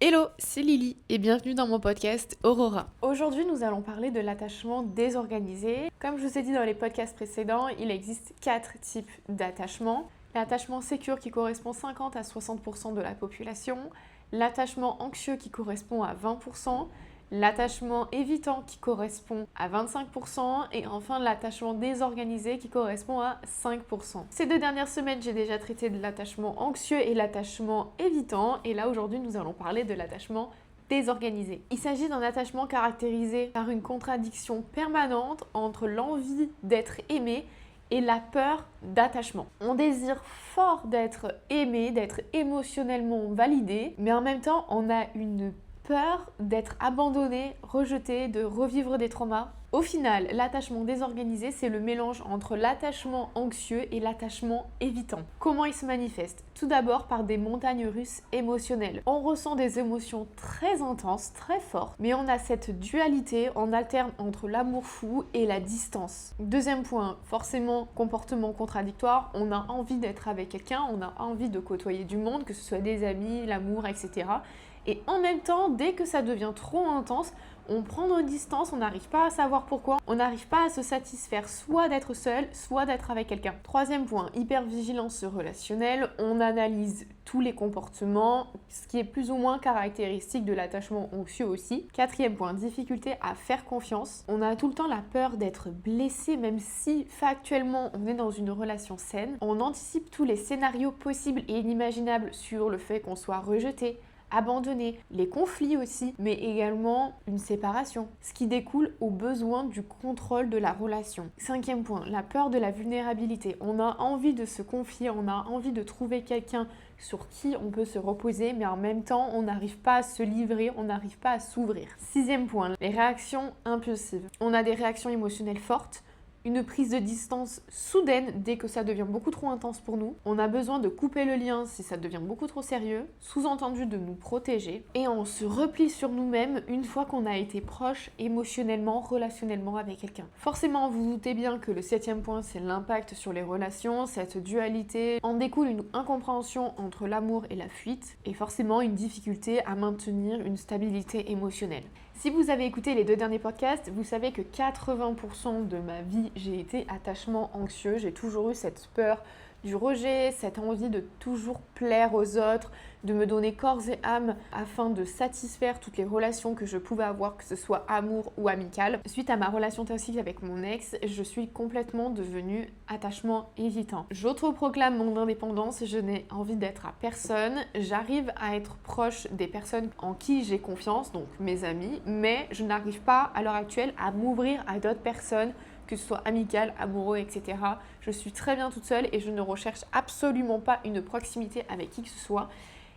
Hello, c'est Lily et bienvenue dans mon podcast Aurora. Aujourd'hui, nous allons parler de l'attachement désorganisé. Comme je vous ai dit dans les podcasts précédents, il existe 4 types d'attachement. L'attachement sécure qui correspond à 50 à 60% de la population, l'attachement anxieux qui correspond à 20%, l'attachement évitant qui correspond à 25% et enfin l'attachement désorganisé qui correspond à 5%. Ces 2 dernières semaines, j'ai déjà traité de l'attachement anxieux et l'attachement évitant et là aujourd'hui nous allons parler de l'attachement désorganisé. Il s'agit d'un attachement caractérisé par une contradiction permanente entre l'envie d'être aimé et la peur d'attachement. On désire fort d'être aimé, d'être émotionnellement validé, mais en même temps on a une peur d'être abandonné, rejeté, de revivre des traumas. Au final, l'attachement désorganisé, c'est le mélange entre l'attachement anxieux et l'attachement évitant. Comment il se manifeste? Tout d'abord par des montagnes russes émotionnelles. On ressent des émotions très intenses, très fortes, mais on a cette dualité en alterne entre l'amour fou et la distance. Deuxième point, forcément, comportement contradictoire. On a envie d'être avec quelqu'un, on a envie de côtoyer du monde, que ce soit des amis, l'amour, etc. Et en même temps, dès que ça devient trop intense, on prend nos distances, on n'arrive pas à savoir pourquoi, on n'arrive pas à se satisfaire soit d'être seul, soit d'être avec quelqu'un. Troisième point, hypervigilance relationnelle, on analyse tous les comportements, ce qui est plus ou moins caractéristique de l'attachement anxieux aussi. Quatrième point, difficulté à faire confiance. On a tout le temps la peur d'être blessé, même si factuellement on est dans une relation saine. On anticipe tous les scénarios possibles et inimaginables sur le fait qu'on soit rejeté, abandonné, les conflits aussi, mais également une séparation, ce qui découle au besoin du contrôle de la relation. Cinquième point, la peur de la vulnérabilité. On a envie de se confier, on a envie de trouver quelqu'un sur qui on peut se reposer, mais en même temps, on n'arrive pas à se livrer, on n'arrive pas à s'ouvrir. Sixième point, les réactions impulsives. On a des réactions émotionnelles fortes, une prise de distance soudaine dès que ça devient beaucoup trop intense pour nous. On a besoin de couper le lien si ça devient beaucoup trop sérieux, sous-entendu de nous protéger. Et on se replie sur nous-mêmes une fois qu'on a été proche émotionnellement, relationnellement avec quelqu'un. Forcément, vous vous doutez bien que le 7e point, c'est l'impact sur les relations, cette dualité. En découle une incompréhension entre l'amour et la fuite, et forcément une difficulté à maintenir une stabilité émotionnelle. Si vous avez écouté les 2 derniers podcasts, vous savez que 80% de ma vie, j'ai été attachement anxieux. J'ai toujours eu cette peur du rejet, cette envie de toujours plaire aux autres, de me donner corps et âme afin de satisfaire toutes les relations que je pouvais avoir, que ce soit amour ou amical. Suite à ma relation toxique avec mon ex, je suis complètement devenue attachement évitant. J'autoproclame mon indépendance, je n'ai envie d'être à personne. J'arrive à être proche des personnes en qui j'ai confiance, donc mes amis, mais je n'arrive pas à l'heure actuelle à m'ouvrir à d'autres personnes, que ce soit amical, amoureux, etc. Je suis très bien toute seule et je ne recherche absolument pas une proximité avec qui que ce soit.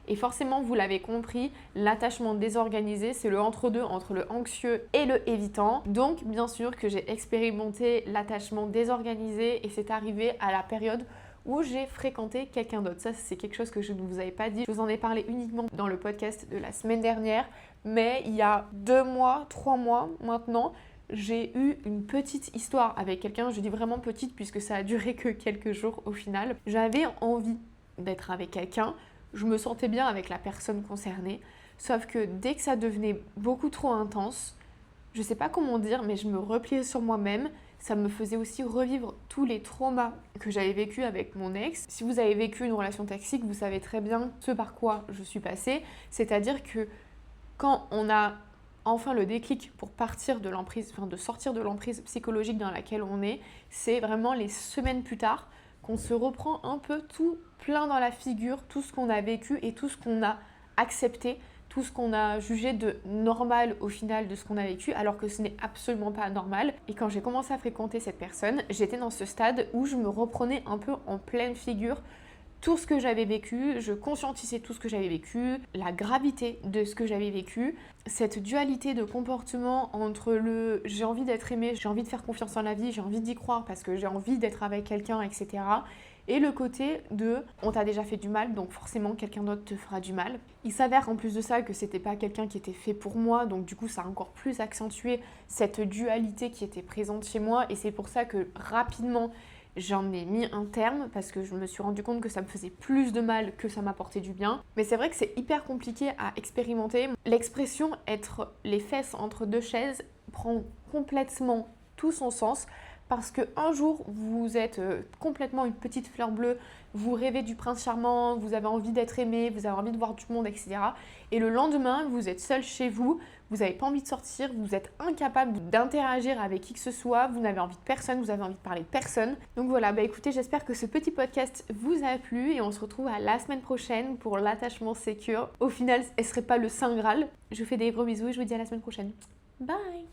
Et forcément, vous l'avez compris, l'attachement désorganisé, c'est le entre-deux entre le anxieux et le évitant. Donc, bien sûr que j'ai expérimenté l'attachement désorganisé et c'est arrivé à la période où j'ai fréquenté quelqu'un d'autre. Ça, c'est quelque chose que je ne vous avais pas dit. Je vous en ai parlé uniquement dans le podcast de la semaine dernière, mais il y a 2 mois, 3 mois maintenant, j'ai eu une petite histoire avec quelqu'un. Je dis vraiment petite puisque ça a duré que quelques jours au final. J'avais envie d'être avec quelqu'un. Je me sentais bien avec la personne concernée. Sauf que dès que ça devenait beaucoup trop intense, je sais pas comment dire, mais je me repliais sur moi-même. Ça me faisait aussi revivre tous les traumas que j'avais vécu avec mon ex. Si vous avez vécu une relation toxique, vous savez très bien ce par quoi je suis passée. C'est-à-dire que quand on a enfin le déclic pour partir de l'emprise, de sortir de l'emprise psychologique dans laquelle on est, c'est vraiment les semaines plus tard qu'on se reprend un peu tout plein dans la figure, tout ce qu'on a vécu et tout ce qu'on a accepté, tout ce qu'on a jugé de normal au final de ce qu'on a vécu, alors que ce n'est absolument pas normal. Et quand j'ai commencé à fréquenter cette personne, j'étais dans ce stade où je me reprenais un peu en pleine figure tout ce que j'avais vécu, je conscientisais tout ce que j'avais vécu, la gravité de ce que j'avais vécu, cette dualité de comportement entre le j'ai envie d'être aimé, j'ai envie de faire confiance en la vie, j'ai envie d'y croire parce que j'ai envie d'être avec quelqu'un, etc. Et le côté de on t'a déjà fait du mal, donc forcément quelqu'un d'autre te fera du mal. Il s'avère en plus de ça que c'était pas quelqu'un qui était fait pour moi, donc du coup ça a encore plus accentué cette dualité qui était présente chez moi et c'est pour ça que rapidement j'en ai mis un terme parce que je me suis rendu compte que ça me faisait plus de mal que ça m'apportait du bien. Mais c'est vrai que c'est hyper compliqué à expérimenter. L'expression être les fesses entre deux chaises prend complètement tout son sens. Parce qu'un jour, vous êtes complètement une petite fleur bleue, vous rêvez du prince charmant, vous avez envie d'être aimé, vous avez envie de voir du monde, etc. Et le lendemain, vous êtes seul chez vous, vous n'avez pas envie de sortir, vous êtes incapable d'interagir avec qui que ce soit, vous n'avez envie de personne, vous avez envie de parler de personne. Donc voilà, écoutez, j'espère que ce petit podcast vous a plu et on se retrouve à la semaine prochaine pour l'attachement sécure. Au final, elle serait pas le Saint Graal. Je vous fais des gros bisous et je vous dis à la semaine prochaine. Bye!